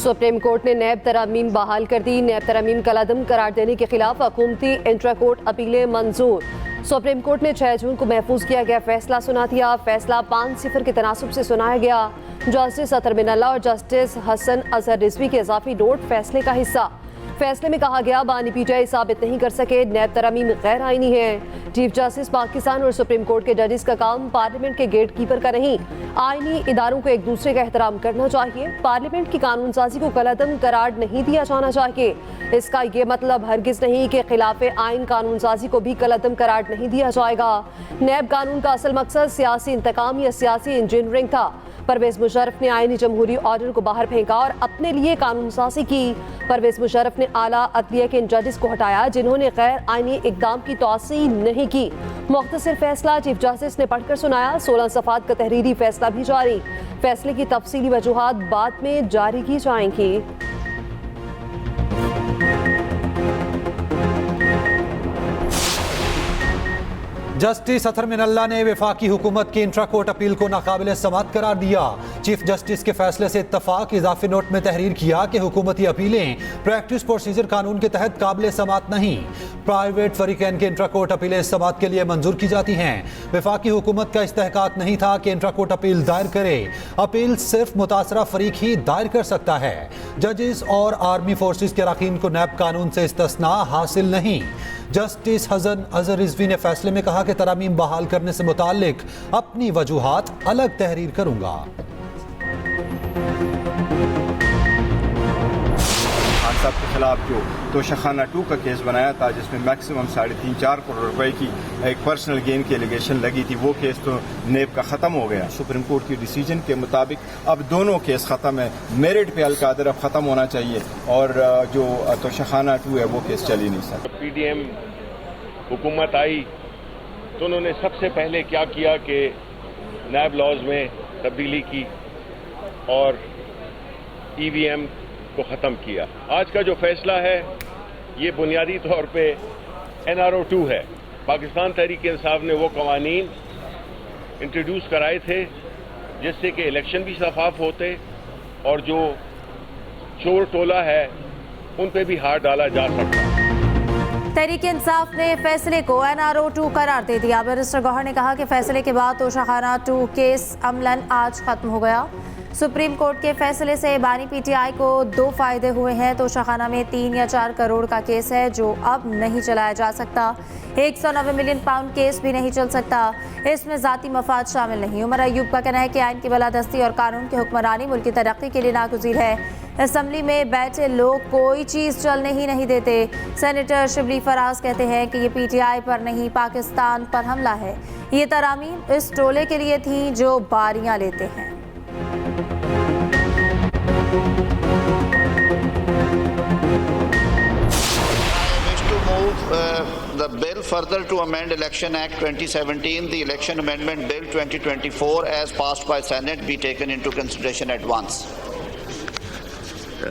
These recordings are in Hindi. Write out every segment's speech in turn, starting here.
सुप्रीम कोर्ट ने नैब तरामीम बहाल कर दी। नैब तरामीम कलादम करार देने के खिलाफ हुकूमती इंट्रा कोर्ट अपीलें मंजूर। सुप्रीम कोर्ट ने 6 जून को महफूज किया गया फैसला सुना दिया। फैसला 5-0 के तनासुब से सुनाया गया। जस्टिस अतर मिनल्ला और जस्टिस हसन अजहर रिजवी के इजाफी नोट फैसले का हिस्सा। फैसले में कहा गया बानी पीटीआई साबित नहीं कर सके नैब तरामीम गैर आईनी है। चीफ जस्टिस पाकिस्तान और सुप्रीम कोर्ट के जजेस का काम पार्लियामेंट के गेट कीपर का नहीं, आईनी इदारों को एक दूसरे का एहतराम करना चाहिए। पार्लियामेंट की कानून साजी को कलअदम करार नहीं दिया जाना चाहिए। इसका ये मतलब हरगिज नहीं कि खिलाफ आइन कानून साजी को भी कलअदम करार नहीं दिया जाएगा। नैब कानून का असल मकसद सियासी इंतकाम या सियासी इंजीनियरिंग था। परवेज मुशर्रफ ने आईनी जमहूरी ऑर्डर को बाहर फेंका और अपने लिए कानून साजी की। परवेज मुशर्रफ ने आला अदलिया के इन जजेस को हटाया जिन्होंने गैर आईनी इकदाम की तौसीह नहीं की। मुख्तसर फैसला चीफ जस्टिस ने पढ़कर सुनाया। 16 सफ़ात का तहरीरी फैसला भी जारी। फैसले की तफसीली वजूहात बाद में जारी की जाएंगी। जस्टिस अतर मिनल्ला ने वफाकी हुकूमत की इंट्रा कोर्ट अपील को नाकाबिल समाअत करार दिया। चीफ जस्टिस के फैसले से इत्तफाक इजाफी नोट में तहरीर किया कि हुकूमती अपीलें प्रैक्टिस प्रोसीजर कानून के तहत काबिल समाअत नहीं। प्राइवेट फरीकैन के इंट्रा कोर्ट अपीलें समाअत के लिए मंजूर की जाती हैं। वफाकी हुकूमत का इस्तेहकाक नहीं था कि इंट्रा कोर्ट अपील दायर करे। अपील सिर्फ मुतासरा फरीक ही दायर कर सकता है। जजेस और आर्मी फोर्सेस के अरकान को नैब कानून से इस्तिस्ना हासिल नहीं। जस्टिस हसन अजहर रिजवी ने फैसले में कहा कि तरामीम बहाल करने से मुताल्लिक अपनी वजूहात अलग तहरीर करूंगा। खान साहब के खिलाफ जो तोशाखाना 2 का केस बनाया था जिसमें मैक्सिमम 3.5-4 करोड़ रुपए की एक पर्सनल गेन की एलिगेशन लगी थी, वो केस तो नेब का ख़त्म हो गया। सुप्रीम कोर्ट की डिसीजन के मुताबिक अब दोनों केस ख़त्म है। मेरिट पे अलकादर अब ख़त्म होना चाहिए और जो तोशाखाना 2 है वो केस चल ही नहीं सकता। पीडीएम हुकूमत आई तो उन्होंने सबसे पहले क्या किया कि नैब लॉज में तब्दीली की और ईवीएम को ख़त्म किया। आज का जो फैसला है ये बुनियादी तौर पे NRO 2 है। पाकिस्तान तहरीक इंसाफ ने वो कवानीन इंट्रोड्यूस कराए थे जिससे कि इलेक्शन भी शफाफ होते और जो चोर टोला है उन पे भी हाथ डाला जा सकता। तहरीक इंसाफ ने फैसले को NRO 2 करार दे दिया। बैरिस्टर गौहर ने कहा कि फैसले के बाद तोशाखाना 2 केस अमलन आज खत्म हो गया। सुप्रीम कोर्ट के फैसले से बानी पीटीआई को 2 फायदे हुए हैं। तोशाखाना में 3 या 4 करोड़ का केस है जो अब नहीं चलाया जा सकता। 190 मिलियन पाउंड केस भी नहीं चल सकता। इसमें जाती मफाद शामिल नहीं। उमर अयूब का कहना है कि आइन की बलादस्ती और कानून की हुक्मरानी मुल्क की तरक्की के लिए नागुज़ीर है। असम्बली में बैठे लोग कोई चीज़ चलने ही नहीं देते। सेनेटर शिबली फराज कहते हैं कि ये पीटीआई पर नहीं पाकिस्तान पर हमला है। ये तरामीम इस टोले के लिए थी जो बारियां लेते हैं। The bill further to amend Election Act 2017, the Election Amendment Bill 2024 as passed by Senate be taken into consideration at once.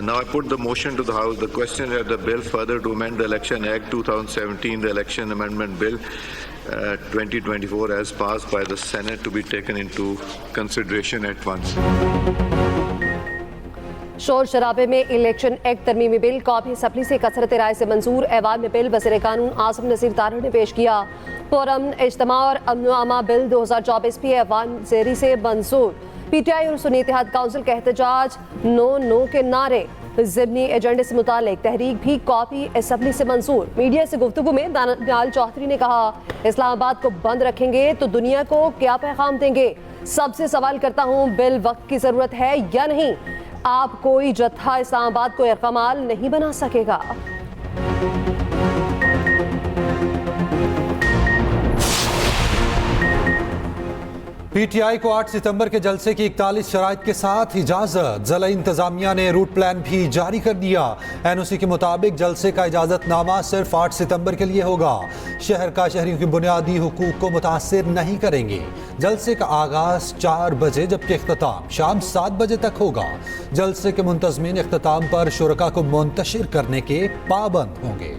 Now I put the motion to the House. The question is the bill further to amend the Election Act 2017, the Election Amendment Bill 2024 as passed by the Senate to be taken into consideration at once. शोर शराबे में इलेक्शन एक्ट तरमीमी बिल कॉपी असम्बली से कसरत राय से मंजूर। ऐवान में बिल वज़ीर कानून आसिम नज़ीर तारड़ ने पेश किया। पुरअमन इज्तिमा और अमन अमा बिल 2024 भी ऐवान ज़ेरी से मंजूर। पीटीआई और सुन्नी इत्तेहाद काउंसिल का एहतजाज नो के नारे। ज़िमनी एजेंडे से मुतालिक तहरीक भी कॉपी असम्बली से मंजूर। मीडिया से गुफ्तगू में दानियाल चौधरी ने कहा इस्लामाबाद को बंद रखेंगे तो दुनिया को क्या पैगाम देंगे। सबसे सवाल करता हूँ बिल वक्त की ज़रूरत है या नहीं। आप कोई जत्था इस्लामाबाद को कमाल नहीं बना सकेगा। पीटीआई को 8 सितंबर के जलसे की 41 शराइत के साथ इजाजत। ज़िला इंतजामिया ने रूट प्लान भी जारी कर दिया। एनओसी के मुताबिक जलसे का इजाजतनामा सिर्फ 8 सितंबर के लिए होगा। शहर का शहरियों की बुनियादी हुकूक को मुतासिर नहीं करेंगे। जलसे का आगाज 4 बजे जबकि इख्तिताम शाम 7 बजे तक होगा। जलसे के मुंतज़मीन इख्तिताम पर शुरका को मुंतशिर करने के पाबंद होंगे।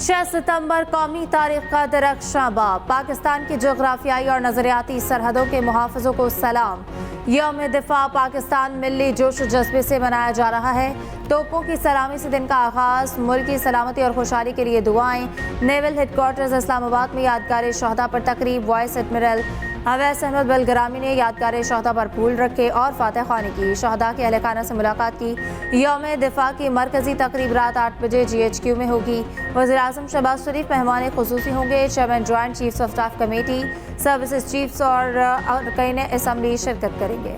6 सितंबर कौमी तारीख का दरख्शां बाब। पाकिस्तान की जोग्राफियाई और नजरियाती सरहदों के मुहाफ़िज़ों को सलाम। यौम दिफा पाकिस्तान मिली जोश जज्बे से मनाया जा रहा है। तोपों की सलामी से दिन का आगाज़। मुल्क की सलामती और खुशहाली के लिए दुआएं। नेवल हेडक्वार्टर्स इस्लामाबाद में यादगार शहदा पर तकरीब। वाइस एडमिरल अवैस अहमद बलगरामी ने यादगार शहदा पर फूल रखे और फातह खानी की। शहदा के अहल खाना से मुलाकात की। यौम दिफा की मरकजी तकरीब रात 8 बजे GHQ में होगी। वज़ीर-ए-आज़म शहबाज शरीफ मेहमान खुसूसी होंगे। Chairman joint chiefs of staff committee, services chiefs और अरकान असम्बली शिरकत करेंगे।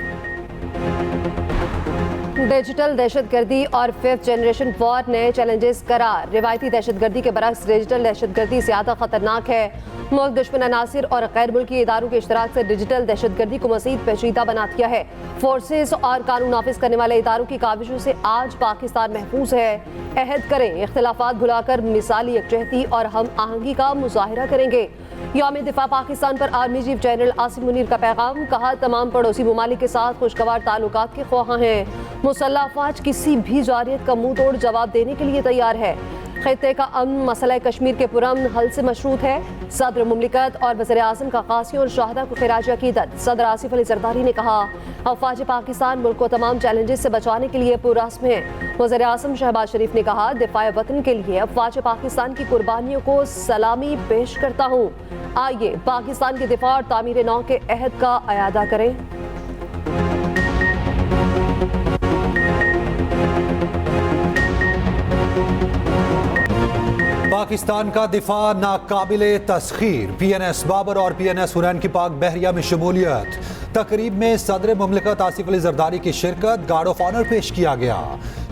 डिजिटल दहशतगर्दी और 5th जनरेशन वॉर नए चैलेंजेस करार। रिवायती दहशतगर्दी के बरक्स डिजिटल दहशतगर्दी ज़्यादा खतरनाक है। मुल्क दुश्मन अनासिर और गैर मुल्की इदारों के इश्तराक से डिजिटल दहशतगर्दी को मज़ीद पेचीदा बना दिया है। फोर्सेस और कानून नाफिज करने वाले इदारों की काविशों से आज पाकिस्तान महफूज है। अहद करें, इख्तिलाफात भुलाकर मिसाली यकजहती और हम आहंगी का मुजाहिरा करेंगे। यौम दिफा पाकिस्तान पर army chief general Asim Munir का पैगाम। कहा, तमाम पड़ोसी ममालिक के साथ खुशगवार ताल्लुकात के ख्वाहां हैं। मुसल्लह अफवाज किसी भी जारियत का मुंह तोड़ जवाब देने के लिए तैयार है। खित्ते का अमन मसला कश्मीर के पुरअमन हल से मशरूत है। सदर मुमलिकत और वज़ीर-ए-आज़म का क़ासियों और शहदा को खिराज अक़ीदत। सदर आसिफ अली ज़रदारी ने कहा, अफवाज पाकिस्तान मुल्क को तमाम चैलेंजेस से बचाने के लिए पुरअज़्म है। वज़ीर-ए-आज़म शहबाज शरीफ ने कहा, दिफ़ाए वतन के लिए अफवाज पाकिस्तान की कुर्बानियों को सलामी पेश करता हूँ। आइए पाकिस्तान के दिफा और तामीर नौ के अहद का अयादा करें। पाकिस्तान का दिफा नाकाबिले तस्खीर। PNS बाबर और PNS हुनैन की पाक बहरिया में शमूलियत। तकरीब में सदर मुमलिकत आसिफ अली जरदारी की शिरकत। गार्ड ऑफ ऑनर पेश किया गया।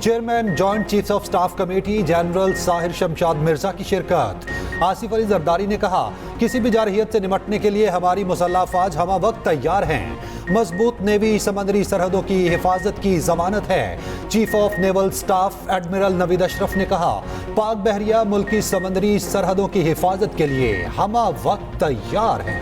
Chairman joint chiefs of staff committee general Sahir Shamshad Mirza की शिरकत। आसिफ अली जरदारी ने कहा, किसी भी जारहियत से निपटने के लिए हमारी मुसल्लह अफवाज हमा वक्त तैयार हैं। मजबूत नेवी समंदरी सरहदों की हिफाजत की जमानत है। Chief of naval staff admiral Naveed Ashraf ने कहा, पाक बहरिया मुल्क की समंदरी सरहदों की हिफाजत के लिए हमा वक्त तैयार हैं।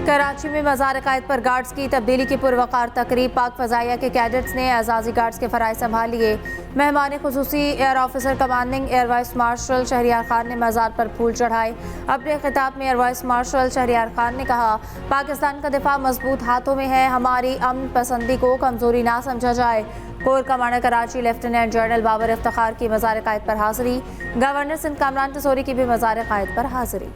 कराची में मज़ार कायद पर गार्ड्स की तब्दीली की पुरवकार तकरीब। पाक फ़ज़ाइया के कैडेट्स ने एजाज़ी गार्ड्स के फ़राइज़ संभाल लिए। मेहमान खुसूसी air officer commanding air vice marshal Shahryar Khan ने मज़ार पर फूल चढ़ाए। अपने खिताब में air vice marshal Shahryar Khan ने कहा, पाकिस्तान का दिफा मजबूत हाथों में है। हमारी अमन पसंदी को कमज़ोरी ना समझा जाए। Core commander Karachi lieutenant general Babar Iftikhar की मज़ार कायद पर हाज़िरी। गवर्नर सिंध कामरान तसोरी की भी मज़ार कायद पर हाज़िरी।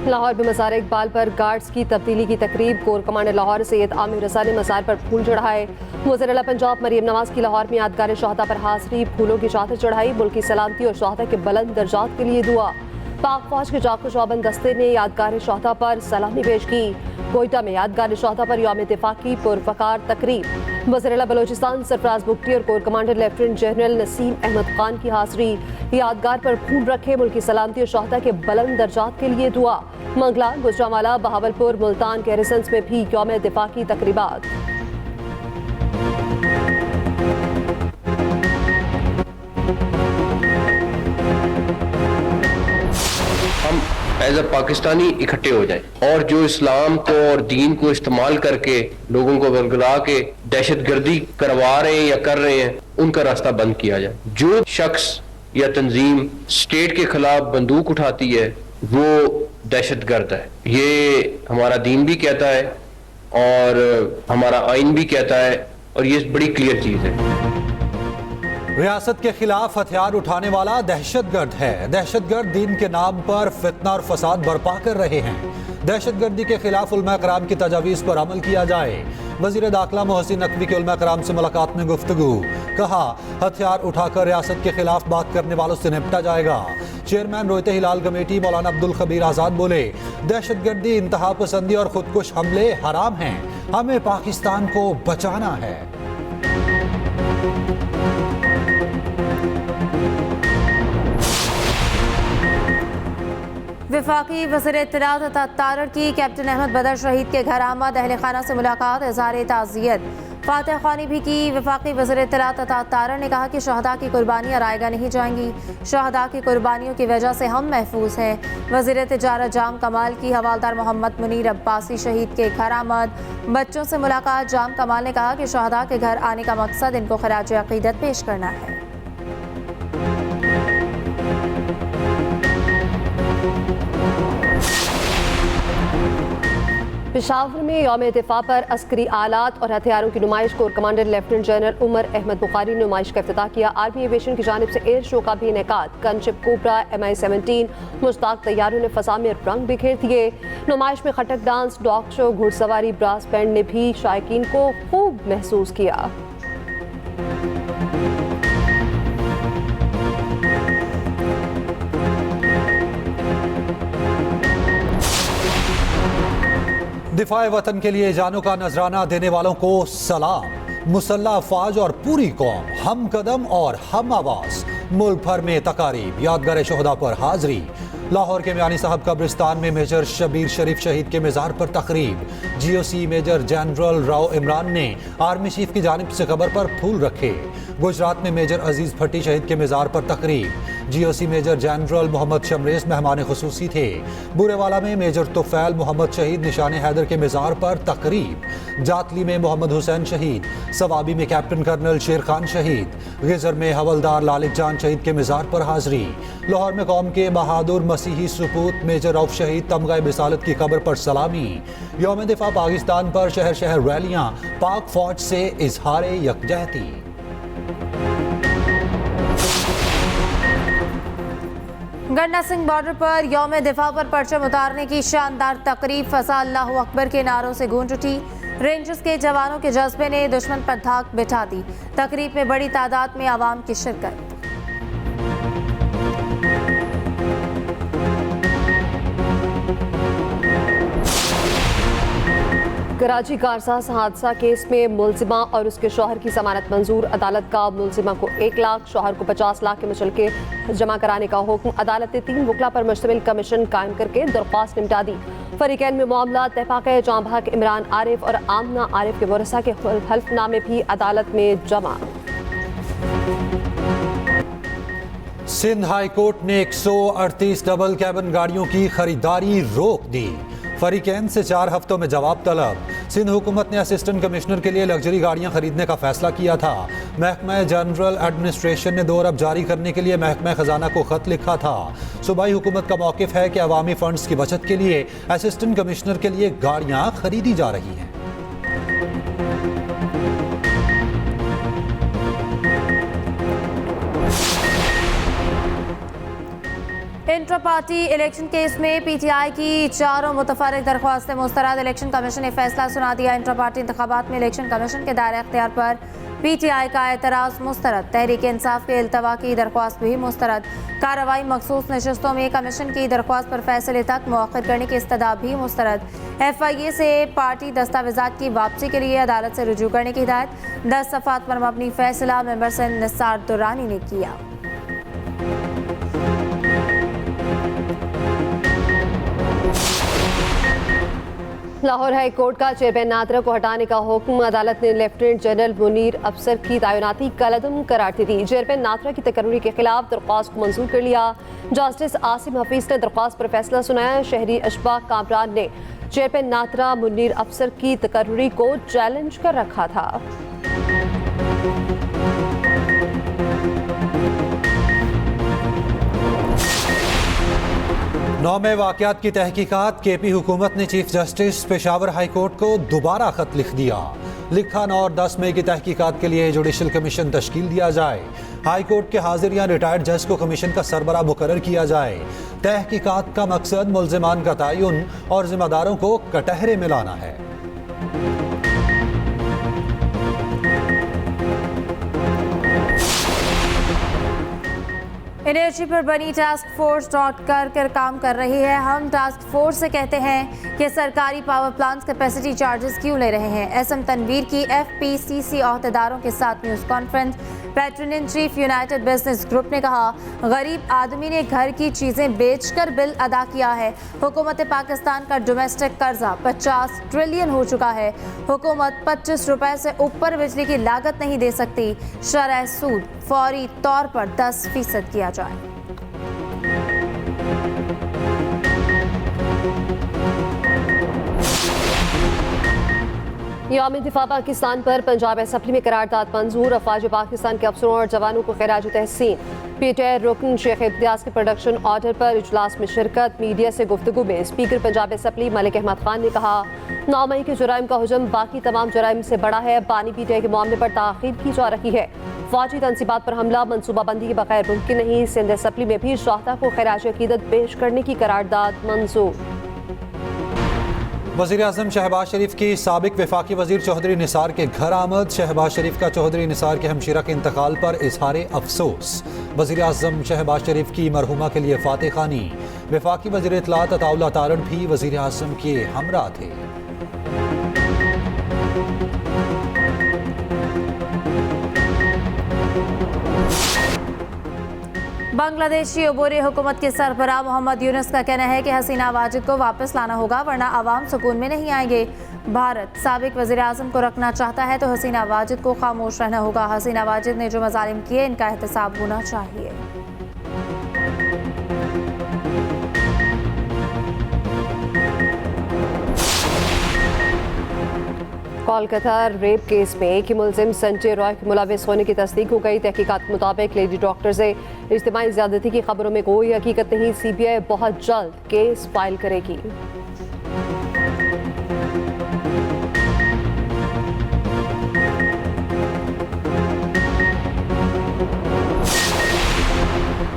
लाहौर में मज़ार इकबाल पर गार्ड्स की तब्दीली की तकरीब। कोर कमांडर लाहौर सैयद आमिर रज़ा ने मज़ार पर फूल चढ़ाए। वज़ीर आला पंजाब मरियम नवाज की लाहौर में यादगार शहदा पर हाज़िरी। फूलों की चादर चढ़ाई। मुल्क की सलामती और शहदा के बुलंद दर्जात के लिए दुआ। पाक फौज के जाको चौबंद दस्ते ने यादगार शहदा पर सलामी पेश की। कोयटा में यादगार शहदा पर यौम दिफा की पुरवकार तकरीब। वज़ीर आला बलोचिस्तान सरफराज बुगटी और core commander lieutenant general Naseem Ahmed Khan की हाज़िरी। यादगार पर फूल रखे। मुल्क की सलामती और शहदा के बुलंद दर्जात के लिए दुआ। मंगला, गुजरांवाला, बहावलपुर, मुल्तान, गैरिसन्स में भी यौम दिफा की तकरीबात। हम एज अ पाकिस्तानी इकट्ठे हो जाएं और जो इस्लाम को और दीन को इस्तेमाल करके लोगों को बरगला के दहशतगर्दी करवा रहे हैं या कर रहे हैं, उनका रास्ता बंद किया जाए। जो शख्स या तंजीम स्टेट के खिलाफ बंदूक उठाती है वो दहशतगर्द है। ये हमारा दीन भी कहता है और हमारा आइन भी कहता है और ये बड़ी क्लियर चीज है। रियासत के खिलाफ हथियार उठाने वाला दहशतगर्द है। दहशतगर्द दीन के नाम पर फितना और फसाद बर्पा कर रहे हैं। दहशतगर्दी के खिलाफ उलमा कराम की तजावीज़ पर अमल किया जाए। वज़ीर दाखिला मोहसिन नकवी के उलमा कराम से मुलाकात में गुफ्तगू। कहा, हथियार उठाकर रियासत के खिलाफ बात करने वालों से निपटा जाएगा। चेयरमैन रोयते हिलाल कमेटी मौलाना अब्दुल खबीर आज़ाद बोले, दहशतगर्दी, इंतहा पसंदी और खुदकुश हमले हराम हैं। हमें पाकिस्तान को बचाना है। वफाकी वज़ीर इत्तलात तारड़ की कैप्टन अहमद बदर शहीद के घर आमद, अहल खाना से मुलाकात, इज़हार ताज़ियत फातह ख़ानी भी की। वफाकी वज़ीर इत्तलात तारड़ ने कहा कि शहदा की कुर्बानियाँ रायगा नहीं जाएंगी, शहदा की कुर्बानियों की वजह से हम महफूज हैं। वज़ीर तिजारत जाम कमाल की हवालदार मोहम्मद मुनीर अब्बासी शहीद के घर आमद, बच्चों से मुलाकात। जाम कमाल ने कहा कि शहदा के घर आने का मकसद इनको खराज अक़ीदत पेश करना है। पेशावर में यौम दिफा पर अस्करी आलात और हथियारों की नुमाइश को commander lieutenant general Umar Ahmed Bukhari ने नुमाइश का इफ्तिताह किया। आर्मी एविएशन की जानिब से एयर शो का भी इनेकाद। गनशिप कोबरा, MI-17 मुश्ताक तैयारों ने फजा में रंग बिखेर दिए। नुमाइश में खटक डांस, डॉग शो, घुड़सवारी, ब्रास बैंड ने भी शायकीन को खूब महसूस किया। दिफाए वतन के लिए जानों का नजराना देने वालों को सलाम। मुसल्लह अफवाज और पूरी कौम हम कदम और हम आवाज। मुल्क भर में तकारीब, यादगार शोहदा पर हाजिरी। लाहौर के मियानी साहब कब्रिस्तान में मेजर शबीर शरीफ शहीद के मज़ार पर तकरीब। GOC major general Rao Imran ने आर्मी चीफ की जानिब से कब्र पर फूल रखे। गुजरात में मेजर अजीज भट्टी शहीद के मज़ार पर तकरीब। GOC major general Mohammad Shamrez मेहमान खुसूसी थे। बुरेवाला में मेजर तुफैल मोहम्मद शहीद निशान हैदर के मज़ार पर तकरीब। जातली में मोहम्मद हुसैन शहीद। सवाबी में कैप्टन कर्नल शेर खान शहीद। गिजर में हवलदार लालिक जान शहीद के मज़ार पर हाजिरी। लाहौर में कौम के बहादुर मसीही सपूत मेजर रऊफ शहीद तमगा बिसालत की कब्र पर सलामी। यौम दिफा पाकिस्तान पर शहर शहर रैलियां, पाक फौज से इजहार यकजहती। गन्ना सिंह बॉर्डर पर यौम दिफा पर परचम उतारने की शानदार तकरीब फसा अल्लाहु अकबर के नारों से गूंज उठी। रेंजर्स के जवानों के जज्बे ने दुश्मन पर धाक बिठा दी। तकरीब में बड़ी तादाद में आवाम की शिरकत। कराची कारसाज हादसा केस में मुलजिमा और उसके शौहर की जमानत मंजूर। अदालत का मुलजिमा को 1 लाख, शौहर को 50 लाख के मुचलके जमा कराने का हुक्म। अदालत ने 3 वकला पर मुश्तमिल कमीशन कायम करके दरख्वास्त निपटा दी। फरीकैन में मामला तहपाक जाँ भाग इमरान आरिफ और आमना आरिफ के वरसा के हल्फनामे भी अदालत में जमा। सिंध हाई कोर्ट ने 138 डबल कैबिन गाड़ियों की खरीदारी रोक दी। फरीकैन से 4 हफ्तों में जवाब तलब। सिंध हुकूमत ने असिस्टेंट कमिश्नर के लिए लग्जरी गाड़ियां खरीदने का फैसला किया था। महकमा जनरल एडमिनिस्ट्रेशन ने 2 अरब जारी करने के लिए महकमा खजाना को खत लिखा था। सूबाई हुकूमत का मौक़िफ़ है कि अवामी फंड्स की बचत के लिए असिस्टेंट कमिश्नर के लिए गाड़ियां खरीदी जा रही हैं। इंटर पार्टी इलेक्शन केस में PTI की 4 मुतफर्रिक दरख्वास्तें मुस्तरद। इलेक्शन कमीशन ने फैसला सुना दिया। इंटर पार्टी इंतखाबात में इलेक्शन कमीशन के दायरे इख्तियार पर PTI का एतराज़ मुस्तरद। तहरीक इंसाफ के इल्तवा की दरख्वास्त भी मुस्तरद। कार्रवाई मखसूस नशस्तों में कमीशन की दरख्वास्त पर फैसले तक मुअख्खर करने की इस्तदा भी मुस्तरद। FIA से पार्टी दस्तावेजात की वापसी के लिए अदालत से रुजू करने की हिदायत। 10 सफ़ात पर मबनी फैसला मेंबर से निसार दुरानी ने किया। लाहौर हाई कोर्ट का चेयरमैन नादरा को हटाने का हुक्म। अदालत ने लेफ्टिनेंट जनरल मुनीर अफसर की तैनाती कलअदम करार दे दी। चेयरमैन नादरा की तकर्री के खिलाफ दरख्वास्त को मंजूर कर लिया। जस्टिस आसिम हफीज ने दरख्वास्त पर फैसला सुनाया। शहरी अशफाक कामरान ने चेयरमैन नादरा मुनीर अफसर की तकर्री को चैलेंज कर रखा था। नौमे वाक़यात की तहकीकात। KP हुकूमत ने chief justice Peshawar high court को दोबारा खत लिख दिया। लिखा 9 और 10 मई की तहकीकात के लिए जुडिशल कमीशन तश्कील दिया जाए। हाई कोर्ट के हाजिर या रिटायर्ड जज को कमीशन का सरबराह मुकर्रर किया जाए। तहकीकात का मकसद मुल्जिमान का तयन और जिम्मेदारों को कटहरे में लाना है। एनर्जी पर बनी टास्क फोर्स कर काम कर रही है। हम टास्क फोर्स से कहते हैं कि सरकारी पावर प्लांट्स कैपेसिटी चार्जेस क्यों ले रहे हैं। एसएम तनवीर की एफपीसीसी अहदेदारों के साथ news conference. Patron in chief United Business Group ने कहा, गरीब आदमी ने घर की चीज़ें बेचकर बिल अदा किया है। हुकूमत पाकिस्तान का डोमेस्टिक कर्जा 50 ट्रिलियन हो चुका है। हुकूमत 25 रुपए से ऊपर बिजली की लागत नहीं दे सकती। शरह सूद फौरी तौर पर 10% किया जाए। यौम दिफा पाकिस्तान पर पंजाब असम्बली में करारदाद मंजूर। अफवाज पाकिस्तान के अफसरों और जवानों को खिराज तहसीन। पीटीआई रुकन शेख इम्तियाज के प्रोडक्शन ऑर्डर पर इजलास में शिरकत। मीडिया से गुफ्तगू में स्पीकर पंजाब असम्बली मलिक अहमद खान ने कहा, 9 मई के जुराइम का हुजम बाकी तमाम जुराइम से बड़ा है। पानी पीटीआई के मामले पर ताखीर की जा रही है। फौजी तनसीबात पर हमला मनसूबाबंदी के बगैर मुमकिन नहीं। सिंध असम्बली में भी शोहदा को खिराज अकीदत पेश करने की करारदाद मंजूर। वज़ीर आज़म शहबाज शरीफ की साबिक वफाकी वज़ीर चौधरी निसार के घर आमद। शहबाज शरीफ का चौधरी निसार के हमशीरा के इंतकाल पर इजहार अफसोस। वज़ीर आज़म शहबाज शरीफ की मरहुमा के लिए फातिह खानी। वफाकी वज़ीर इत्तलात अताउल्लाह तारड़ भी वज़ीर आज़म के हमरा थे। बांग्लादेशी अबूरी हुकूमत के सरबराह मोहम्मद यूनुस का कहना है कि हसीना वाजिद को वापस लाना होगा, वरना आवाम सुकून में नहीं आएंगे। भारत साबिक वज़ीर आज़म को रखना चाहता है तो हसीना वाजिद को खामोश रहना होगा। हसीना वाजिद ने जो मज़ालिम किए, इनका एहतसाब होना चाहिए। कोलकाता रेप केस में कि मुलजिम संजय रॉय के मुलविस होने की तस्दीक हो गई। तहकीकात के मुताबिक लेडी डॉक्टर से इज्तिमाई ज़्यादती की खबरों में कोई हकीकत नहीं। सीबीआई बहुत जल्द केस फाइल करेगी।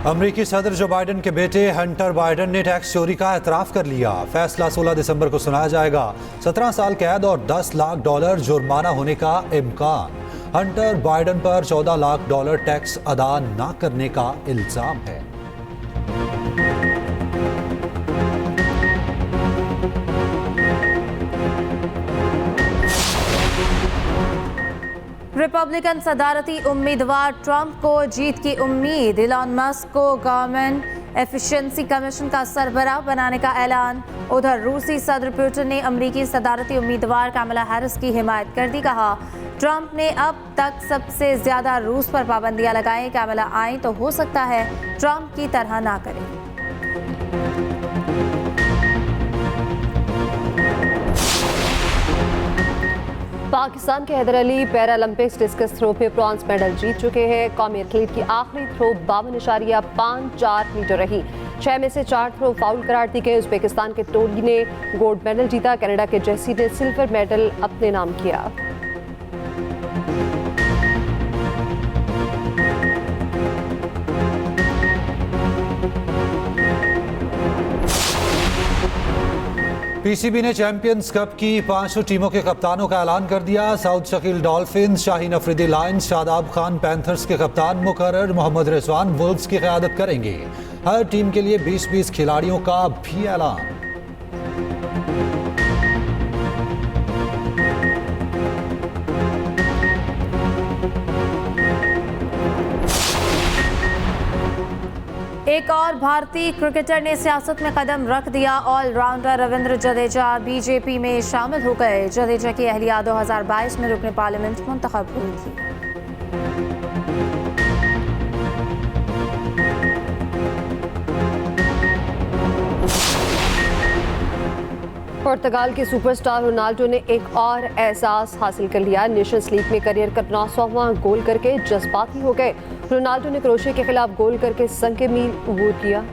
अमरीकी सदर जो बाइडन के बेटे हंटर बाइडन ने टैक्स चोरी का एतराफ़ कर लिया। फैसला 16 दिसंबर को सुनाया जाएगा। 17 साल कैद और $10 लाख जुर्माना होने का इम्कान। हंटर बाइडन पर $14 लाख टैक्स अदा न करने का इल्जाम है। रिपब्लिकन सदारती उम्मीदवार ट्रंप को जीत की उम्मीद। इलॉन मस्क को गवर्नमेंट एफिशिएंसी कमीशन का सरबराह बनाने का ऐलान। उधर रूसी सदर पुतिन ने अमरीकी सदारती उम्मीदवार कमला हैरिस की हिमायत कर दी। कहा, ट्रंप ने अब तक सबसे ज्यादा रूस पर पाबंदियां लगाई। कमला आए तो हो सकता है ट्रंप की तरह ना करें। पाकिस्तान के Haider Ali Paralympics discus throw में ब्रॉन्ज मेडल जीत चुके हैं। कौमी एथलीट की आखिरी थ्रो 52.54 मीटर रही। 6 में से 4 थ्रो फाउल करार दी गई। उज़्बेकिस्तान के टोली ने गोल्ड मेडल जीता। कनाडा के जेसी ने सिल्वर मेडल अपने नाम किया। पीसीबी ने चैंपियंस कप की 5 टीमों के कप्तानों का ऐलान कर दिया। South Shakeel dolphins, Shaheen Afridi Lions, Shadab Khan panthers के कप्तान मुकर्रर। मोहम्मद रिजवान वुल्व्स की क़यादत करेंगे। हर टीम के लिए 20-20 खिलाड़ियों का भी ऐलान। एक और भारतीय क्रिकेटर ने सियासत में कदम रख दिया। ऑलराउंडर रविंद्र जडेजा बीजेपी में शामिल हो गए। जडेजा की अहलिया 2022 में रुकने पार्लियामेंट मुंतखब हुई थी। पुर्तगाल के सुपरस्टार रोनाल्डो ने एक और एहसास हासिल कर लिया। नेशंस लीग में करियर का 900वां गोल करके जज्बाती हो गए। रोनाल्डो ने क्रोएशिया के खिलाफ गोल करके संग मील अबूर किया।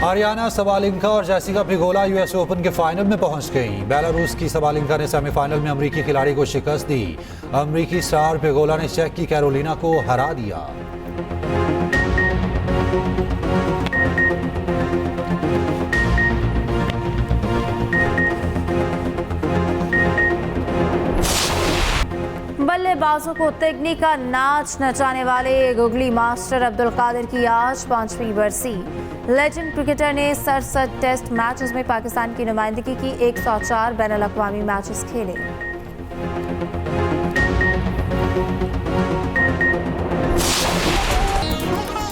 आरियाना सबालिंका और जैसिका पिगोला यूएस ओपन के फाइनल में पहुंच गई। बेलारूस की सबालिंका ने सेमीफाइनल में अमरीकी खिलाड़ी को शिकस्त दी। अमरीकी स्टार पिगोला ने चेक की कैरोलिना को हरा दिया। बल्लेबाजों को तिगनी का नाच नचाने वाले गुगली मास्टर अब्दुल कादिर की आज 5वीं बरसी। लेजेंड क्रिकेटर ने 67 टेस्ट मैचेस में पाकिस्तान की नुमाइंदगी की, 104 बैनुल-अक़वामी मैचेस खेले।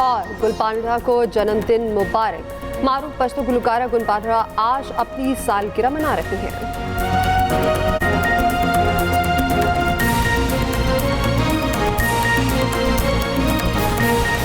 और गुलपांडरा को जन्मदिन मुबारक। मारूफ पश्तो गुलकारा गुलपांडरा आज अपनी सालगिरह मना रही हैं।